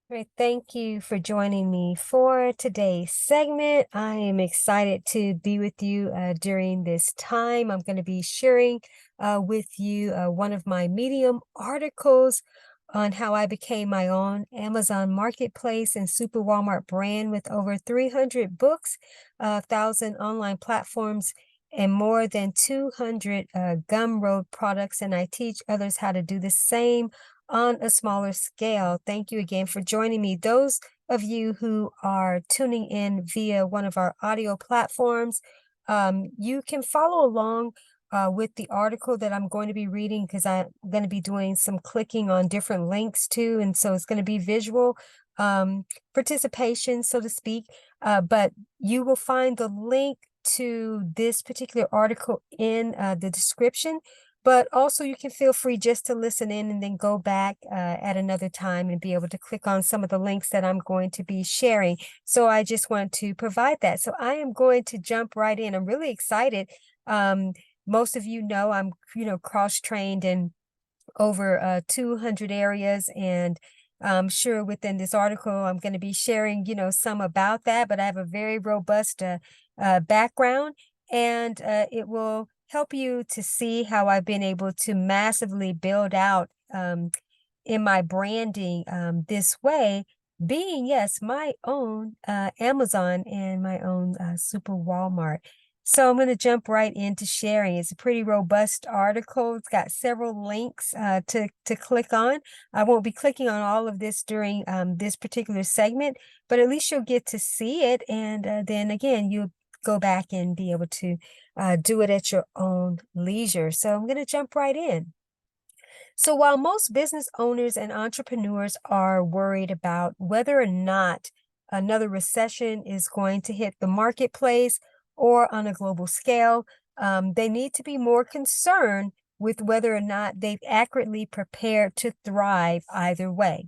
Great. Thank you for joining me for today's segment. I am excited to be with you during this time. I'm going to be sharing with you one of my Medium articles on how I became my own Amazon Marketplace and Super Walmart brand with over 300 books, 1,000 online platforms, and more than 200 Gumroad products. And I teach others how to do the same on a smaller scale. Thank you again for joining me. Those of you who are tuning in via one of our audio platforms, you can follow along with the article that I'm going to be reading, because I'm going to be doing some clicking on different links too. And so it's going to be visual participation, so to speak. But you will find the link to this particular article in the description. But also you can feel free just to listen in and then go back at another time and be able to click on some of the links that I'm going to be sharing. So I just want to provide that. So I am going to jump right in. I'm really excited. Most of you know I'm, cross-trained in over 200 areas, and I'm sure within this article I'm going to be sharing, some about that, but I have a very robust background, and it will help you to see how I've been able to massively build out in my branding this way, being, yes, my own Amazon and my own Super Walmart. So I'm going to jump right into sharing. It's a pretty robust article. It's got several links to click on. I won't be clicking on all of this during this particular segment, but at least you'll get to see it. And then again, you'll go back and be able to do it at your own leisure. So I'm going to jump right in. So while most business owners and entrepreneurs are worried about whether or not another recession is going to hit the marketplace or on a global scale, they need to be more concerned with whether or not they've accurately prepared to thrive either way.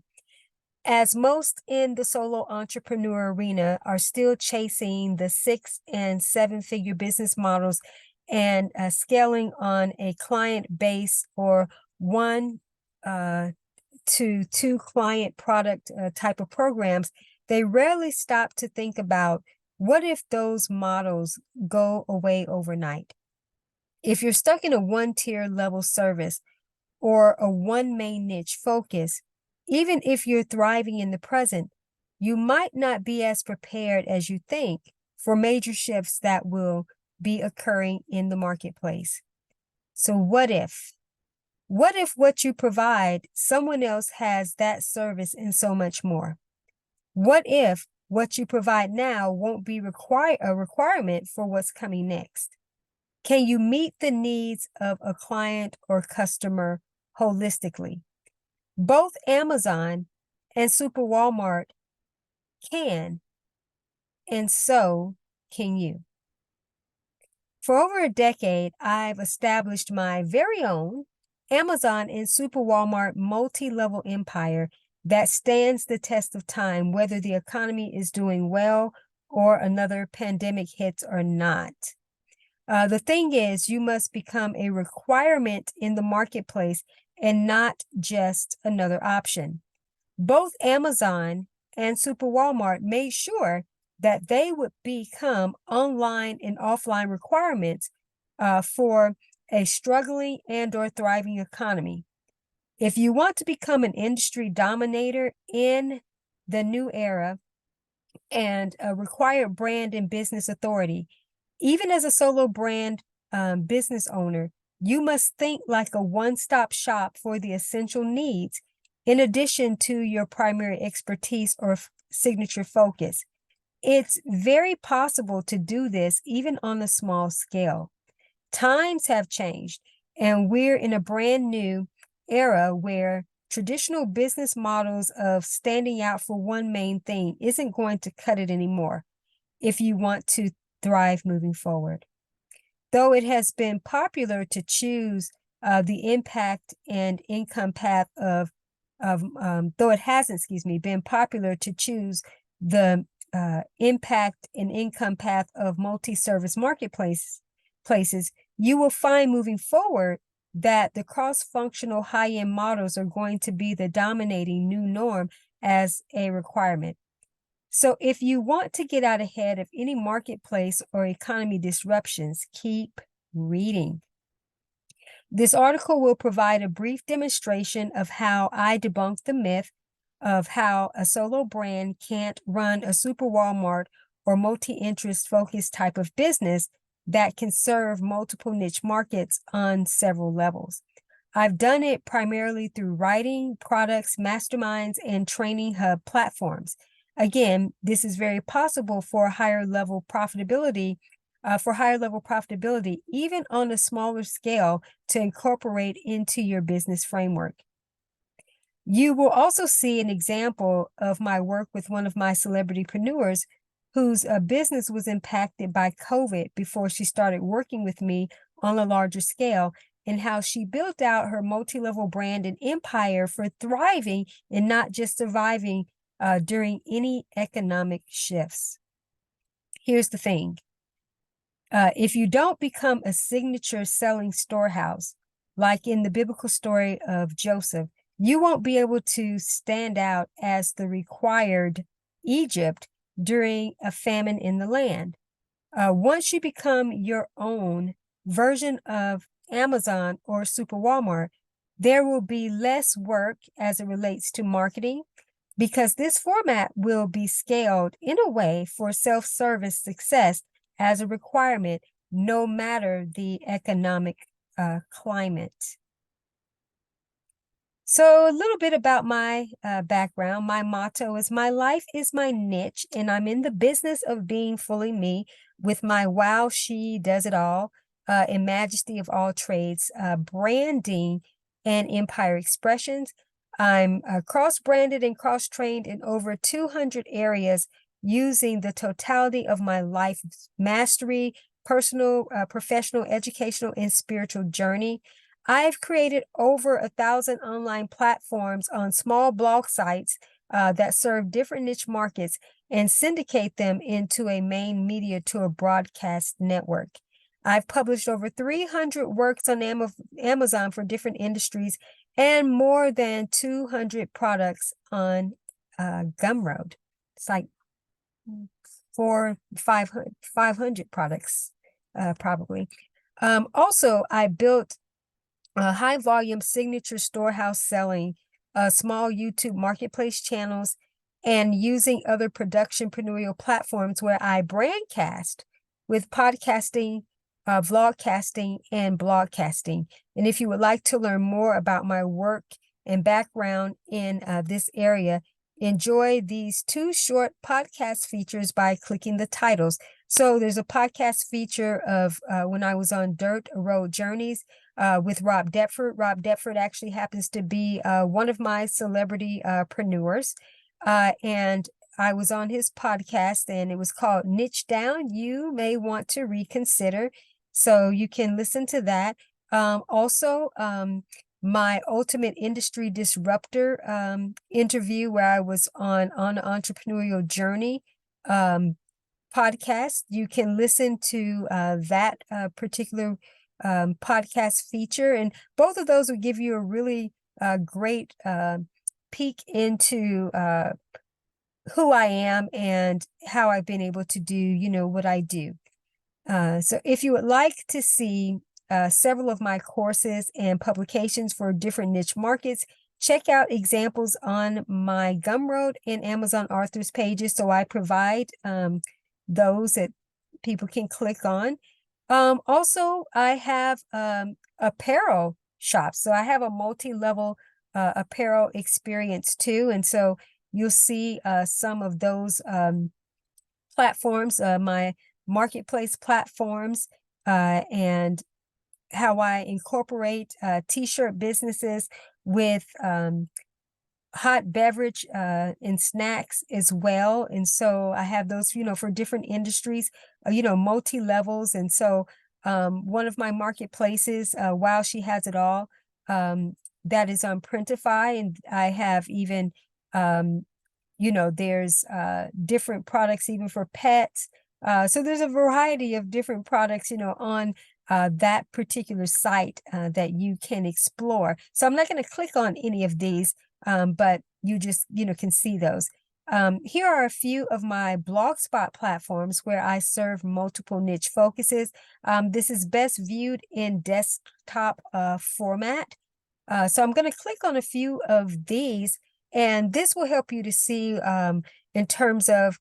As most in the solo entrepreneur arena are still chasing the 6- and 7-figure business models and scaling on a client base or 1 to 2 client product type of programs, they rarely stop to think about, what if those models go away overnight? If you're stuck in a 1-tier level service or a one main niche focus, even if you're thriving in the present, you might not be as prepared as you think for major shifts that will be occurring in the marketplace. So what if? What if what you provide, someone else has that service and so much more? What if what you provide now won't be a requirement for what's coming next? Can you meet the needs of a client or customer holistically? Both Amazon and Super Walmart can, and so can you. For over a decade, I've established my very own Amazon and Super Walmart multi-level empire that stands the test of time, whether the economy is doing well or another pandemic hits or not. The thing is, you must become a requirement in the marketplace and not just another option. Both Amazon and Super Walmart made sure that they would become online and offline requirements for a struggling and or thriving economy. If you want to become an industry dominator in the new era and a required brand and business authority, even as a solo brand business owner, you must think like a one-stop shop for the essential needs, in addition to your primary expertise or signature focus. It's very possible to do this even on a small scale. Times have changed, and we're in a brand new era where traditional business models of standing out for one main thing isn't going to cut it anymore if you want to thrive moving forward. Though it has been popular to choose the impact and income path though it hasn't, been popular to choose the impact and income path of multi-service places, you will find moving forward that the cross-functional high-end models are going to be the dominating new norm, as a requirement. So if you want to get out ahead of any marketplace or economy disruptions, keep reading. This article will provide a brief demonstration of how I debunk the myth of how a solo brand can't run a super Walmart or multi-interest focused type of business that can serve multiple niche markets on several levels. I've done it primarily through writing, products, masterminds, and training hub platforms. Again, this is very possible for higher level profitability, even on a smaller scale, to incorporate into your business framework. You will also see an example of my work with one of my celebritypreneurs whose business was impacted by COVID before she started working with me on a larger scale, and how she built out her multi-level brand and empire for thriving and not just surviving during any economic shifts. Here's the thing. If you don't become a signature selling storehouse, like in the biblical story of Joseph, you won't be able to stand out as the required Egypt during a famine in the land. Once you become your own version of Amazon or Super Walmart, there will be less work as it relates to marketing, because this format will be scaled in a way for self-service success as a requirement, no matter the economic climate. So a little bit about my background. My motto is, my life is my niche, and I'm in the business of being fully me with my wow, she does it all, and majesty of all trades, branding and empire expressions. I'm cross-branded and cross-trained in over 200 areas using the totality of my life mastery, personal, professional, educational, and spiritual journey. I've created over 1,000 online platforms on small blog sites that serve different niche markets and syndicate them into a main media to a broadcast network. I've published over 300 works on Amazon for different industries and more than 200 products on Gumroad. It's like 500 products, probably. Also, I built high volume signature storehouse selling, small YouTube marketplace channels, and using other productionpreneurial platforms where I brandcast with podcasting, vlogcasting, and blogcasting. And if you would like to learn more about my work and background in this area, enjoy these 2 short podcast features by clicking the titles. So there's a podcast feature of when I was on Dirt Road Journeys with Rob Deptford. Rob Deptford actually happens to be one of my celebritypreneurs. And I was on his podcast, and it was called Niche Down, You May Want to Reconsider. So you can listen to that. Also, my Ultimate Industry Disruptor interview, where I was on an entrepreneurial journey podcast. You can listen to that particular podcast feature, and both of those will give you a really great peek into who I am and how I've been able to do, what I do. So if you would like to see several of my courses and publications for different niche markets, check out examples on my Gumroad and Amazon Authors pages. So I provide those that people can click on. Also, I have apparel shops. So I have a multi-level apparel experience too. And so you'll see some of those platforms, my marketplace platforms, and how I incorporate t-shirt businesses with hot beverage and snacks as well. And so I have those, for different industries, multi-levels. And so one of my marketplaces, Wow, She Has It All, that is on Printify. And I have even, there's different products even for pets. So there's a variety of different products, on that particular site that you can explore. So I'm not going to click on any of these, but you just, can see those. Here are a few of my Blogspot platforms where I serve multiple niche focuses. This is best viewed in desktop format. So I'm going to click on a few of these, and this will help you to see in terms of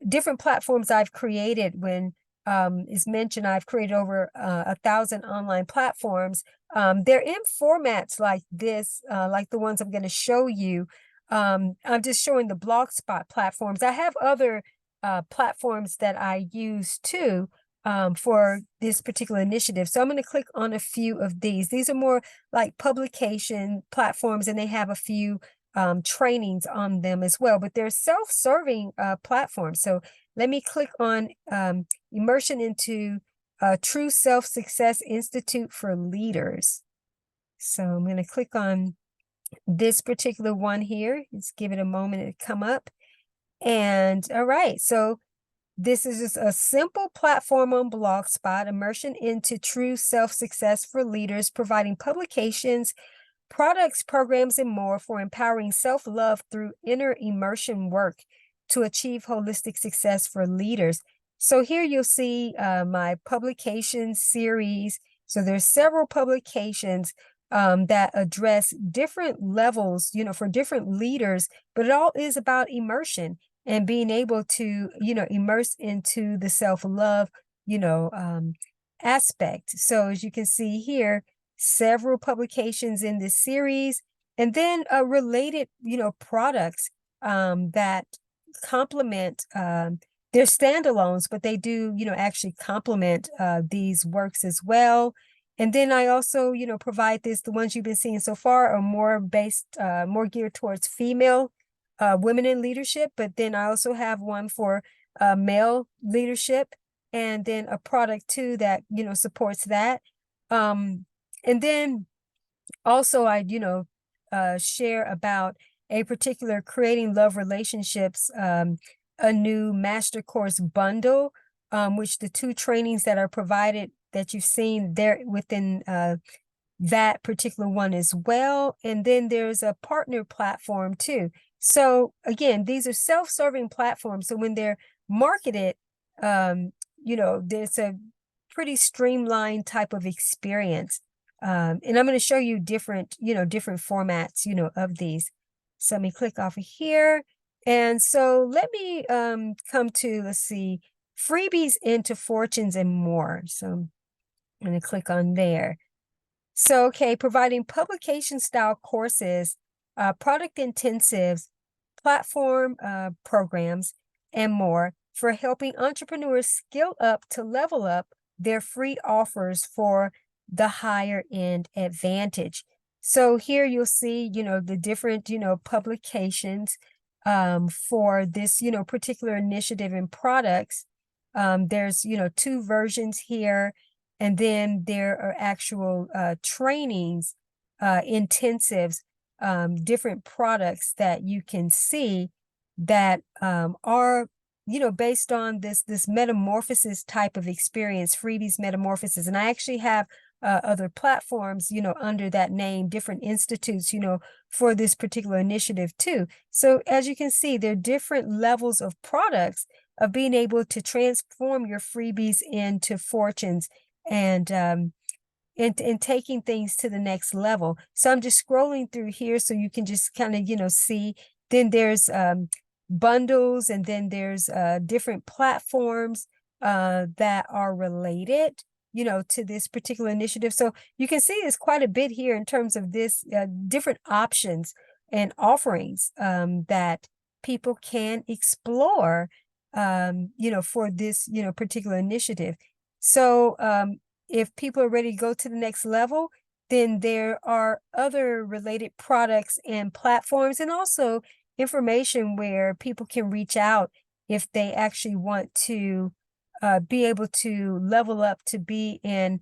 different platforms I've created. When is mentioned, I've created over 1,000 online platforms. They're in formats like this, like the ones I'm going to show you. I'm just showing the Blogspot platforms. I have other platforms that I use too for this particular initiative. So I'm going to click on a few of these. These are more like publication platforms, and they have a few trainings on them as well, but they're self-serving platforms. So let me click on Immersion into True Self-Success Institute for Leaders. So I'm going to click on this particular one here. Let's give it a moment to come up. And all right, so this is just a simple platform on Blogspot, Immersion into True Self-Success for Leaders, providing publications, products, programs, and more for empowering self-love through inner immersion work to achieve holistic success for leaders. So here you'll see my publication series. So there's several publications that address different levels, for different leaders, but it all is about immersion and being able to, immerse into the self-love, aspect. So as you can see here, several publications in this series, and then related, products that complement, they're standalones, but they do, actually complement these works as well. And then I also, provide this, the ones you've been seeing so far are more based, more geared towards female women in leadership, but then I also have one for male leadership, and then a product too that, supports that. And then also I, share about a particular Creating Love Relationships, a new master course bundle, which the 2 trainings that are provided that you've seen there within that particular one as well. And then there's a partner platform too. So again, these are self-serving platforms. So when they're marketed, there's a pretty streamlined type of experience. And I'm going to show you different, different formats, of these. So let me click off of here. And so let me come to, let's see, freebies into fortunes and more. So I'm going to click on there. So, okay, providing publication style courses, product intensives, platform programs, and more for helping entrepreneurs skill up to level up their free offers for the higher end advantage. So here you'll see, the different, publications for this, particular initiative and products. There's, 2 versions here. And then there are actual trainings, intensives, different products that you can see that are, based on this metamorphosis type of experience, freebies metamorphosis. And I actually have other platforms, under that name, different institutes, for this particular initiative too. So as you can see, there are different levels of products of being able to transform your freebies into fortunes and taking things to the next level. So I'm just scrolling through here so you can just kind of, see. Then there's bundles, and then there's different platforms that are related, to this particular initiative. So you can see there's quite a bit here in terms of this different options and offerings that people can explore, for this, particular initiative. So if people are ready to go to the next level, then there are other related products and platforms, and also information where people can reach out if they actually want to be able to level up to be in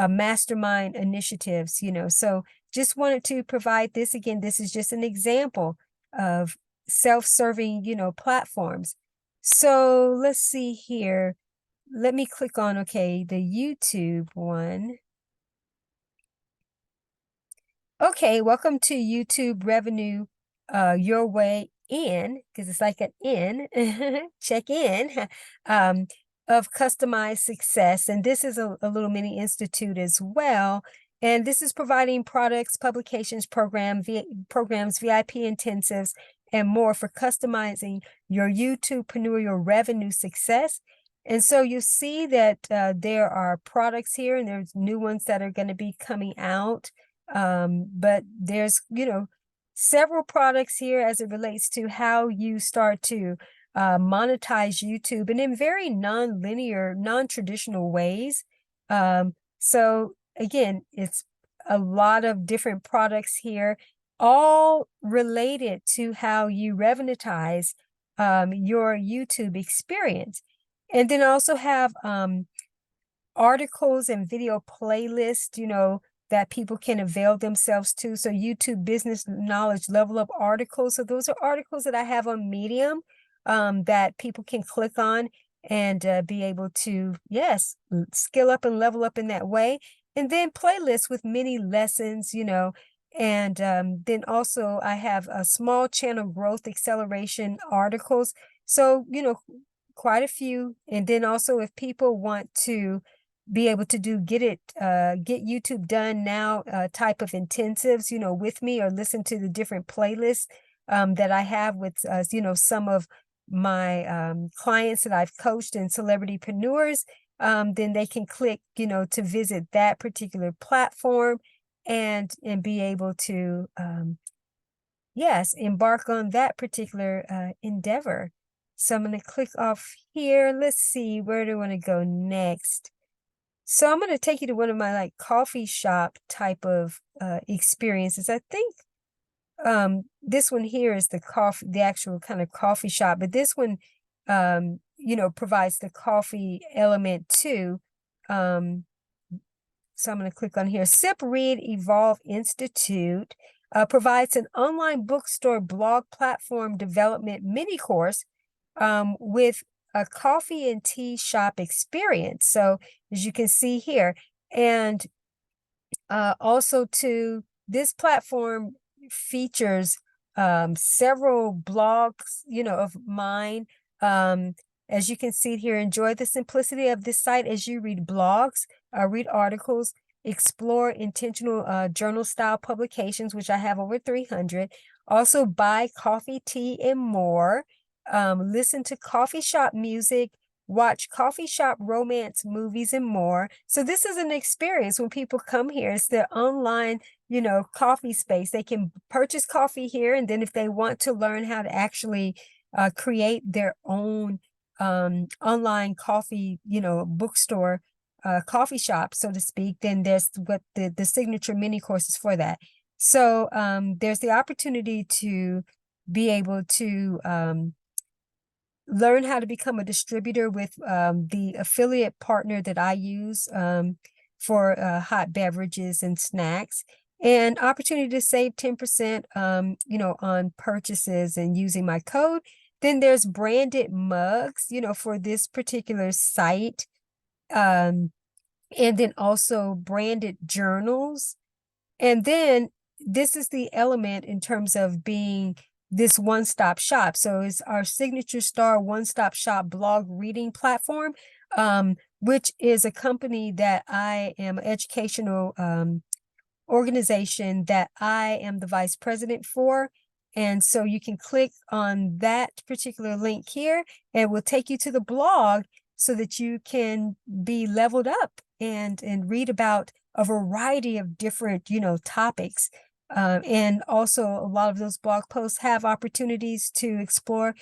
mastermind initiatives, So just wanted to provide this. Again, this is just an example of self-serving, platforms. So let's see here. Let me click on, okay, the YouTube one. Okay, welcome to YouTube Revenue your way in, because it's like an in, check in, um, of customized success. And this is a little mini institute as well. And this is providing products, publications, programs, VIP intensives, and more for customizing your YouTubepreneur revenue success. And so you see that there are products here, and there's new ones that are going to be coming out. But there's, several products here as it relates to how you start to monetize YouTube, and in very non-linear, non-traditional ways. So again, it's a lot of different products here, all related to how you revenutize your YouTube experience. And then also have articles and video playlists, that people can avail themselves to. So YouTube business knowledge level up articles. So those are articles that I have on Medium that people can click on and be able to, yes, skill up and level up in that way. And then playlists with many lessons. And then also I have a small channel growth acceleration articles. So, quite a few. And then also if people want to be able to do get YouTube done now type of intensives, with me, or listen to the different playlists that I have with, some of my clients that I've coached and celebritypreneurs, then they can click, to visit that particular platform and be able to, yes, embark on that particular endeavor. So I'm going to click off here. Let's see, where do I want to go next? So I'm going to take you to one of my coffee shop type of experiences. I think this one here is the actual kind of coffee shop, but this one provides the coffee element too. So I'm going to click on here. Sip, Read, Evolve Institute provides an online bookstore blog platform development mini course with a coffee and tea shop experience. So as you can see here, and also to this platform features several blogs, of mine. As you can see here, enjoy the simplicity of this site as you read blogs, read articles, explore intentional journal style publications, which I have over 300. Also buy coffee, tea, and more. Listen to coffee shop music, watch coffee shop romance movies, and more. So this is an experience when people come here. It's their online, coffee space. They can purchase coffee here, and then if they want to learn how to actually create their own online coffee, bookstore, coffee shop, so to speak, then there's what the signature mini courses for that. So there's the opportunity to be able to learn how to become a distributor with the affiliate partner that I use for hot beverages and snacks, and opportunity to save 10%, on purchases and using my code. Then there's branded mugs, for this particular site. And then also branded journals. And then this is the element in terms of being this one-stop shop. So it's our signature star one-stop shop blog reading platform, which is a company that I am an educational organization that I am the vice president for. And so you can click on that particular link here, and it will take you to the blog so that you can be leveled up and read about a variety of different, topics. And also a lot of those blog posts have opportunities to explore,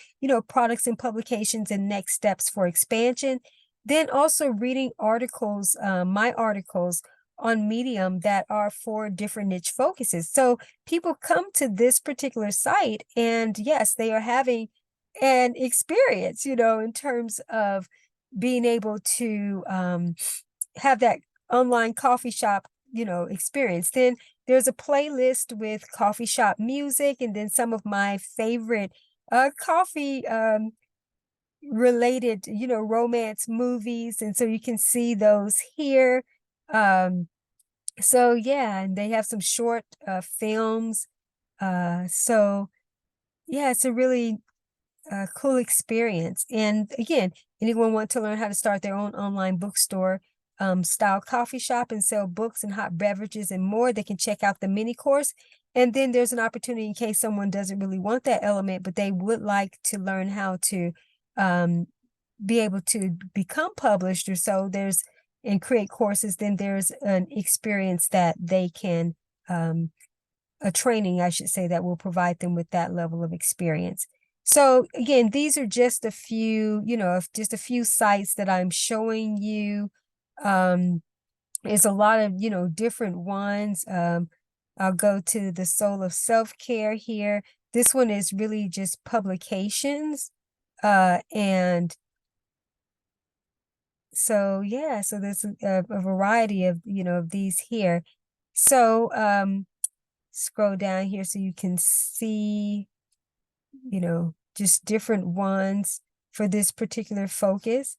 products and publications and next steps for expansion. Then also reading articles, my articles on Medium that are for different niche focuses. So people come to this particular site, and yes, they are having an experience, in terms of being able to have that online coffee shop, experience. Then there's a playlist with coffee shop music, and then some of my favorite coffee related, romance movies. And so you can see those here. So yeah, and they have some short films. So yeah, it's a really cool experience. And again, anyone want to learn how to start their own online bookstore, style coffee shop and sell books and hot beverages and more, they can check out the mini course. And then there's an opportunity in case someone doesn't really want that element, but they would like to learn how to um, be able to become published or so. There's and create courses. Then there's an experience that they can a training, I should say, that will provide them with that level of experience. So again, these are just a few, just a few sites that I'm showing you. There's a lot of, different ones. I'll go to the Soul of Self-Care here. This one is really just publications. And so, yeah, so there's a variety of, of these here. So, scroll down here so you can see, just different ones for this particular focus.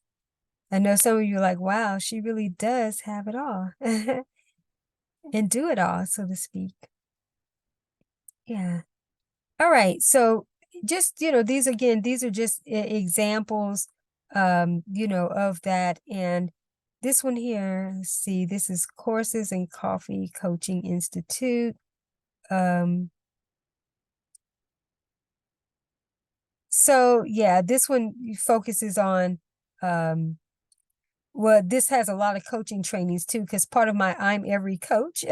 I know some of you are like, wow, she really does have it all and do it all, so to speak. Yeah. All right. So just, these are just examples, of that. And this one here, let's see, this is Courses and Coffee Coaching Institute. So yeah, this one focuses on, well, this has a lot of coaching trainings too, because part of my I'm Every Coach.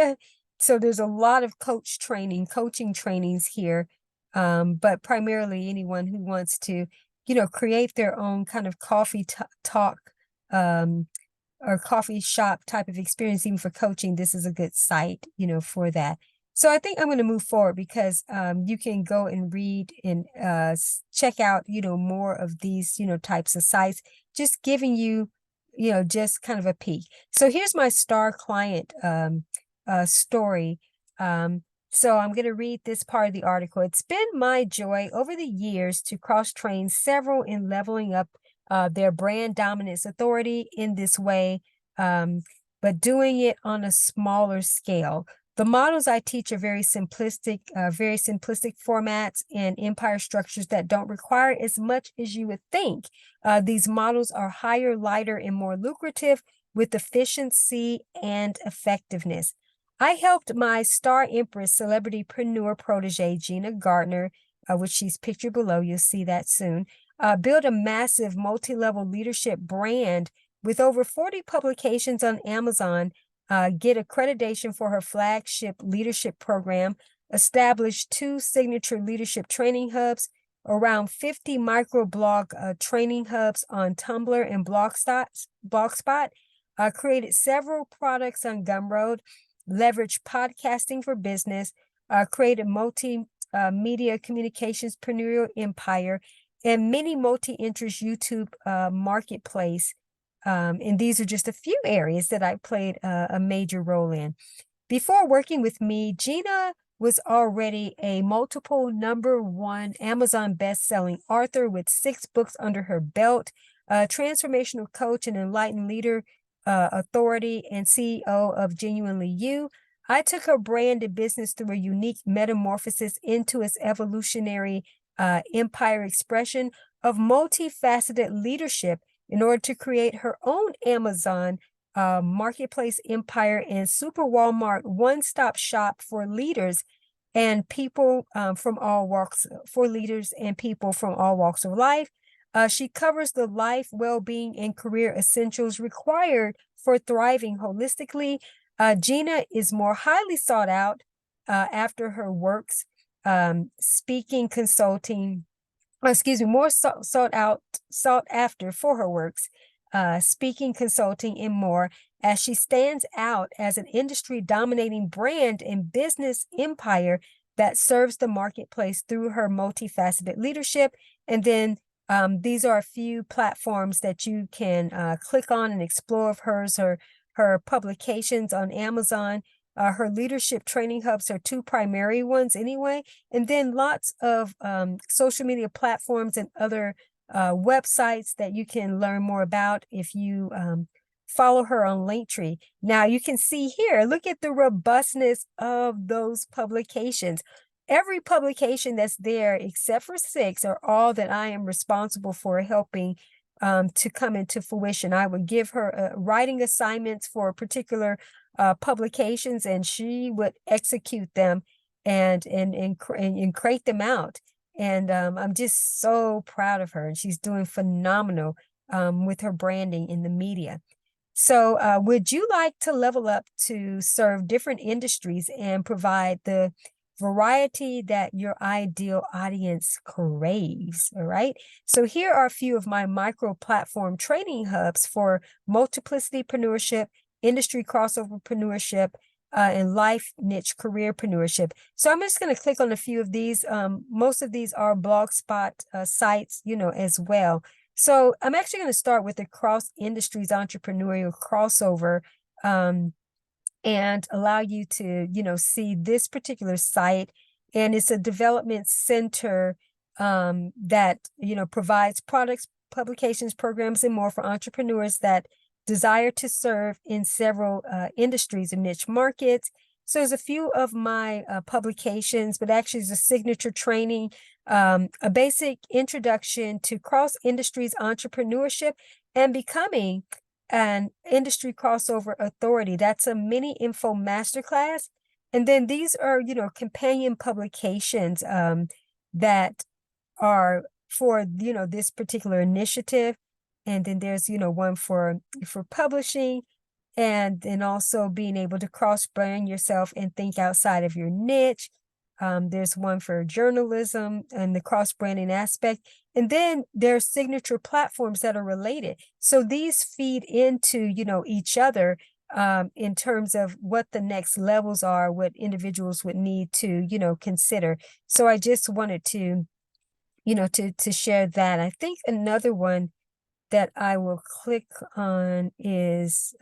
So there's a lot of coaching trainings here. But primarily anyone who wants to, create their own kind of coffee talk, um, or coffee shop type of experience, even for coaching, this is a good site, for that. So I think I'm going to move forward because you can go and read and check out, more of these, types of sites, just giving you, just kind of a peek. So here's my star client story. So I'm going to read this part of the article. It's been my joy over the years to cross-train several in leveling up their brand dominance authority in this way, but doing it on a smaller scale. The models I teach are very simplistic formats and empire structures that don't require as much as you would think. These models are higher, lighter, and more lucrative with efficiency and effectiveness. I helped my Star Empress celebritypreneur protege, Gina Gardner, which she's pictured below, you'll see that soon, build a massive multi-level leadership brand with over 40 publications on Amazon, get accreditation for her flagship leadership program, establish 2 signature leadership training hubs, around 50 microblog training hubs on Tumblr and Blogspot, created several products on Gumroad, leveraged podcasting for business, created multi-media communicationspreneurial empire, and many multi-interest YouTube marketplace. And these are just a few areas that I played a major role in. Before working with me, Gina was already a multiple #1 Amazon best-selling author with 6 books under her belt, a transformational coach and enlightened leader, authority, and CEO of Genuinely You. I took her brand and business through a unique metamorphosis into its evolutionary empire expression of multifaceted leadership in order to create her own Amazon marketplace empire and super Walmart one-stop shop for leaders and people from all walks, for leaders and people from all walks of life. She covers the life, well-being, and career essentials required for thriving holistically. Gina is more highly sought out after her works, speaking, consulting, more sought after for her works, speaking, consulting, and more, as she stands out as an industry-dominating brand and business empire that serves the marketplace through her multifaceted leadership. And then these are a few platforms that you can click on and explore of hers, her publications on Amazon. Her leadership training hubs are 2 primary ones anyway, and then lots of social media platforms and other websites that you can learn more about if you follow her on Linktree. Now you can see here, look at the robustness of those publications. every publication that's there, except for 6, are all that I am responsible for helping to come into fruition. I would give her writing assignments for particular publications, and she would execute them and crank them out. And I'm just so proud of her, and she's doing phenomenal with her branding in the media. So would you like to level up to serve different industries and provide the variety that your ideal audience craves? All right. So here are a few of my micro platform training hubs for multiplicitypreneurship, industry crossoverpreneurship, and life niche careerpreneurship. So I'm just going to click on a few of these. Most of these are Blogspot sites, as well. So I'm actually going to start with the cross industries entrepreneurial crossover, and allow you to, see this particular site. And it's a development center that, provides products, publications, programs, and more for entrepreneurs that desire to serve in several industries and niche markets. So there's a few of my publications, but actually it's a signature training, a basic introduction to cross industries entrepreneurship and becoming an industry crossover authority. That's a mini info masterclass. And then these are, companion publications that are for, this particular initiative. And then there's, one for publishing, and then also being able to cross-brand yourself and think outside of your niche. There's one for journalism and the cross-branding aspect. And then there's signature platforms that are related. So these feed into, each other in terms of what the next levels are, what individuals would need to, consider. So I just wanted to, to share that. I think another one that I will click on is,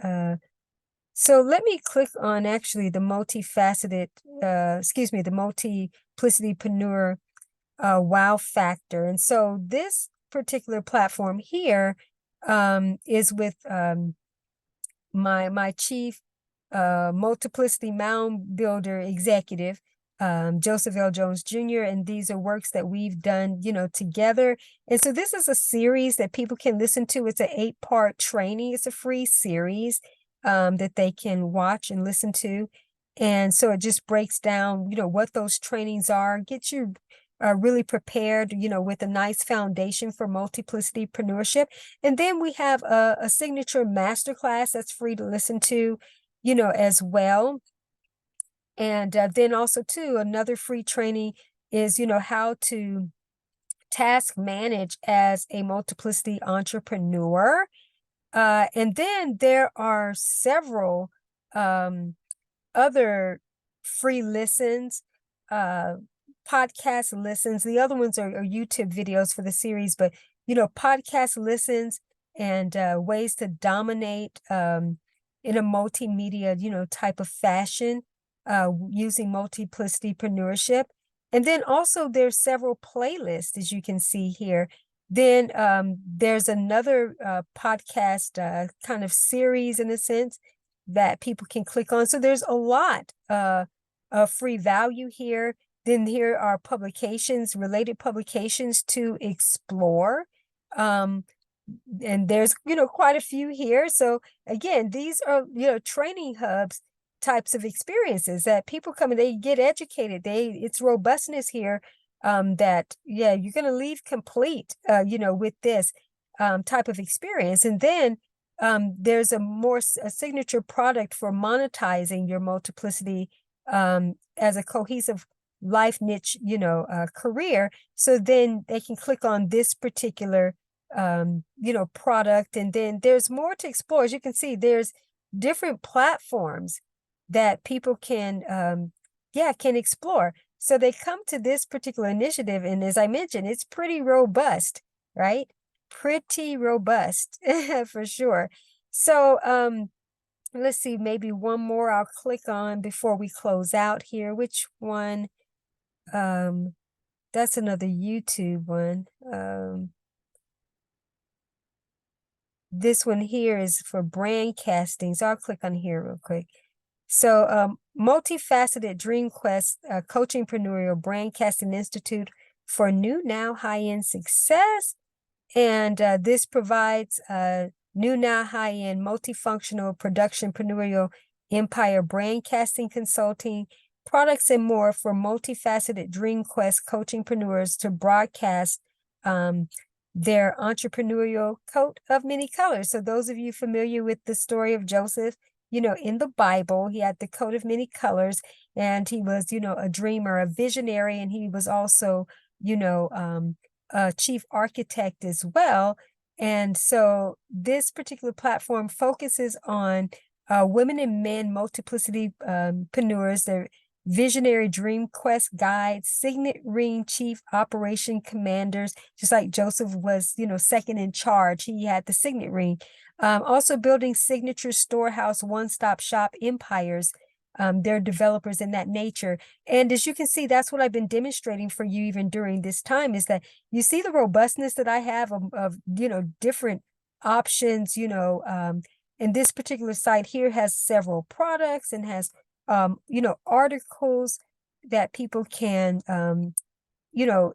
so let me click on actually the multifaceted, the multiplicitypreneur wow factor. And so this particular platform here is with my chief multiplicity mound builder executive, Joseph L. Jones Jr. And these are works that we've done, together. And so this is a series that people can listen to. It's an 8-part training. It's a free series that they can watch and listen to. And so it just breaks down, what those trainings are, gets you really prepared, with a nice foundation for multiplicitypreneurship. And then we have a signature masterclass that's free to listen to, as well. And then also too, another free training is, how to task manage as a multiplicity entrepreneur. And then there are several other free listens, podcast listens. The other ones are YouTube videos for the series, but, podcast listens and ways to dominate in a multimedia, type of fashion using multiplicitypreneurship. And then also there's several playlists, as you can see here. Then there's another podcast kind of series, in a sense, that people can click on. So there's a lot of free value here. Then here are publications, related publications to explore. And there's, quite a few here. So again, these are, training hubs types of experiences that people come and they get educated. It's robustness here that, yeah, you're going to leave complete, with this type of experience. And then there's a signature product for monetizing your multiplicity as a cohesive life niche, career. So then they can click on this particular, product. And then there's more to explore. As you can see, there's different platforms that people can explore. So they come to this particular initiative, and as I mentioned, it's pretty robust, right? Pretty robust for sure. So let's see, maybe one more I'll click on before we close out here. Which one? That's another YouTube one. This one here is for brand casting. So I'll click on here real quick. So, Multifaceted Dream Quest Coachingpreneurial Brandcasting Institute for New Now High-End Success. And this provides new now high-end multifunctional productionpreneurial empire brandcasting consulting, products and more for multifaceted Dream Quest coachingpreneurs to broadcast their entrepreneurial coat of many colors. So those of you familiar with the story of Joseph, in the Bible, he had the coat of many colors, and he was, a dreamer, a visionary, and he was also, a chief architect as well. And so this particular platform focuses on women and men multiplicity preneurs, their visionary dream quest guides, signet ring chief operation commanders, just like Joseph was, second in charge. He had the signet ring. Also building signature storehouse one-stop shop empires. They're developers in that nature. And as you can see, that's what I've been demonstrating for you even during this time, is that you see the robustness that I have of different options, and this particular site here has several products and has, articles that people can,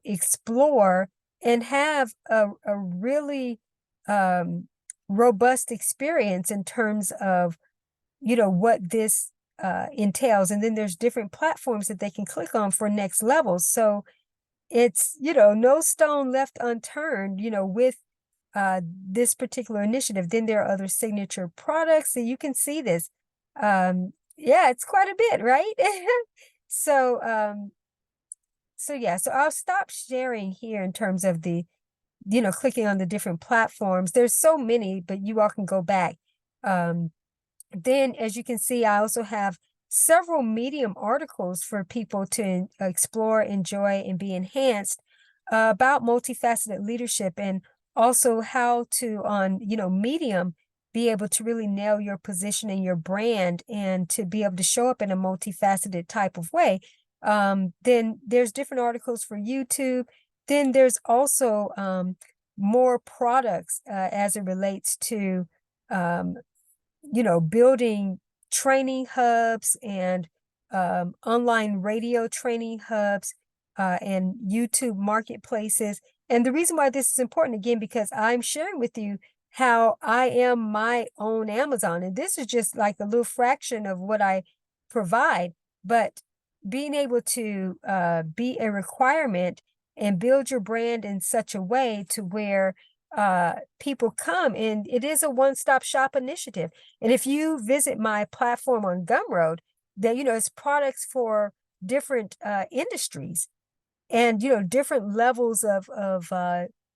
explore and have a really robust experience in terms of, what this entails. And then there's different platforms that they can click on for next levels. So it's, no stone left unturned, with this particular initiative. Then there are other signature products, and you can see this. Yeah, it's quite a bit, right? So, so I'll stop sharing here in terms of the, clicking on the different platforms. There's so many, but you all can go back. Then, as you can see, I also have several Medium articles for people to explore, enjoy, and be enhanced about multifaceted leadership, and also how to, on, Medium, be able to really nail your position and your brand, and to be able to show up in a multifaceted type of way. Then there's different articles for YouTube. Then there's also more products as it relates to building training hubs and online radio training hubs and YouTube marketplaces. And the reason why this is important, again, because I'm sharing with you how I am my own Amazon. And this is just like a little fraction of what I provide, but being able to be a requirement and build your brand in such a way to where people come, and it is a one-stop shop initiative. And if you visit my platform on Gumroad, that, it's products for different industries and, different levels of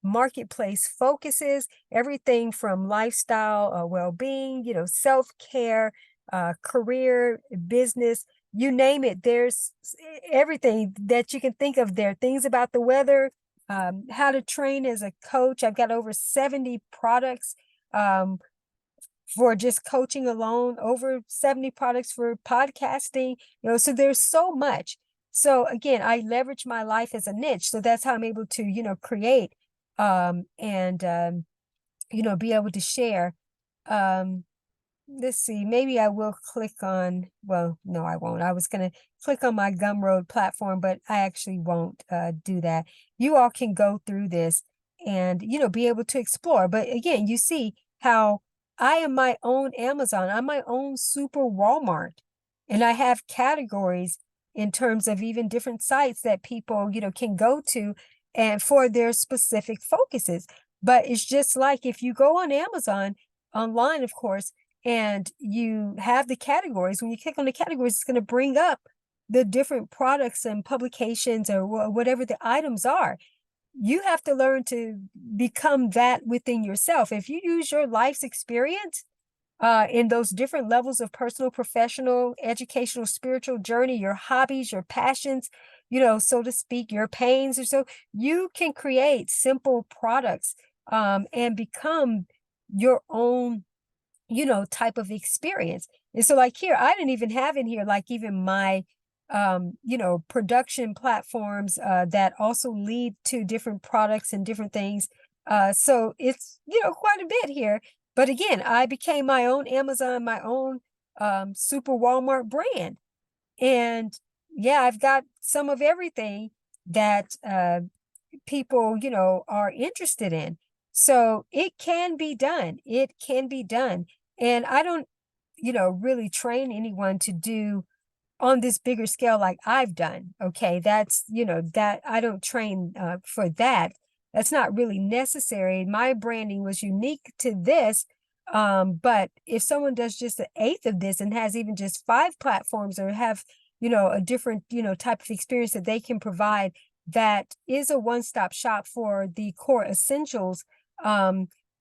marketplace focuses, everything from lifestyle, well-being, self-care, career, business, you name it. There's everything that you can think of there. Things about the weather, how to train as a coach. I've got over 70 products for just coaching alone, over 70 products for podcasting, so there's so much. So again, I leverage my life as a niche. So that's how I'm able to, create and be able to share. Let's see, maybe I will click on, well, no, I won't. I was going to click on my Gumroad platform, but I actually won't do that. You all can go through this and, be able to explore. But again, you see how I am my own Amazon. I'm my own super Walmart. And I have categories in terms of even different sites that people, can go to and for their specific focuses. But it's just like if you go on Amazon online, of course, and you have the categories, when you click on the categories, it's going to bring up the different products and publications or whatever the items are. You have to learn to become that within yourself. If you use your life's experience in those different levels of personal, professional, educational, spiritual journey, your hobbies, your passions, so to speak, your pains, or so, you can create simple products and become your own type of experience. And so like here, I didn't even have in here, like even my, production platforms that also lead to different products and different things. So it's, quite a bit here. But again, I became my own Amazon, my own super Walmart brand. And yeah, I've got some of everything that people, are interested in. So it can be done. It can be done. And I don't, really train anyone to do on this bigger scale like I've done. Okay, that's, that I don't train for that. That's not really necessary. My branding was unique to this. But if someone does just an eighth of this and has even just 5 platforms, or have, a different, type of experience that they can provide, that is a one-stop shop for the core essentials,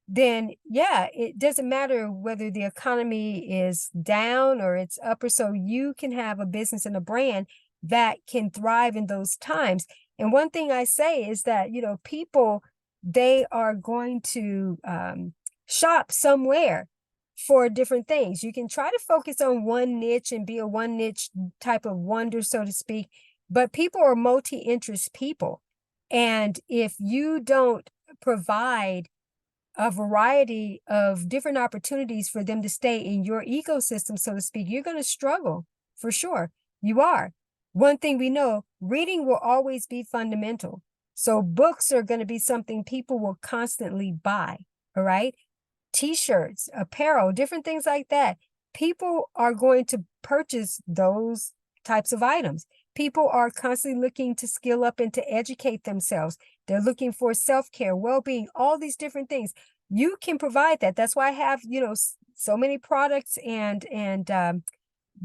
then yeah, it doesn't matter whether the economy is down or it's up, or so you can have a business and a brand that can thrive in those times. And one thing I say is that, people, they are going to shop somewhere for different things. You can try to focus on one niche and be a one niche type of wonder, so to speak, but people are multi-interest people. And if you don't provide a variety of different opportunities for them to stay in your ecosystem, so to speak, you're going to struggle for sure. You are. One thing we know, reading will always be fundamental. So books are going to be something people will constantly buy. All right. T-shirts, apparel, different things like that. People are going to purchase those types of items. People are constantly looking to skill up and to educate themselves. They're looking for self-care, well-being, all these different things. You can provide that. That's why I have, so many products and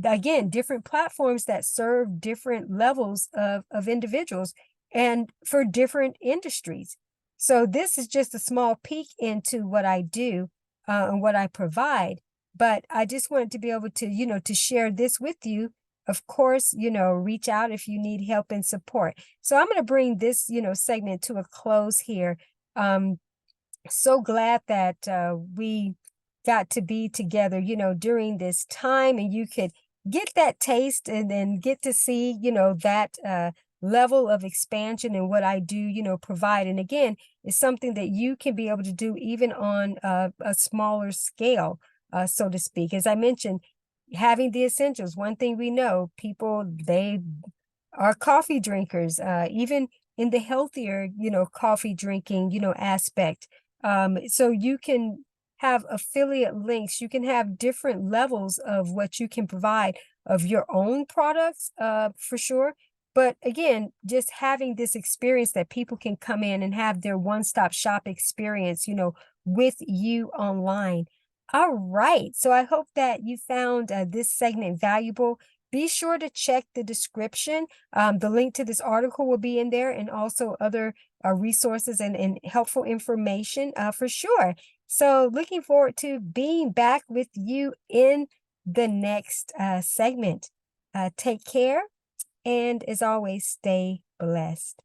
again, different platforms that serve different levels of individuals and for different industries. So this is just a small peek into what I do and what I provide. But I just wanted to be able to, to share this with you. Of course, reach out if you need help and support. So I'm going to bring this, segment to a close here. So glad that we got to be together, during this time, and you could get that taste and then get to see, that level of expansion and what I do, provide. And again, it's something that you can be able to do even on a smaller scale, so to speak. As I mentioned, having the essentials, one thing we know, people, they are coffee drinkers, even in the healthier, coffee drinking, aspect. So you can have affiliate links. You can have different levels of what you can provide of your own products, for sure. But again, just having this experience that people can come in and have their one-stop shop experience, with you online. All right. So I hope that you found this segment valuable. Be sure to check the description. The link to this article will be in there, and also other resources and helpful information for sure. So looking forward to being back with you in the next segment. Take care, and as always, stay blessed.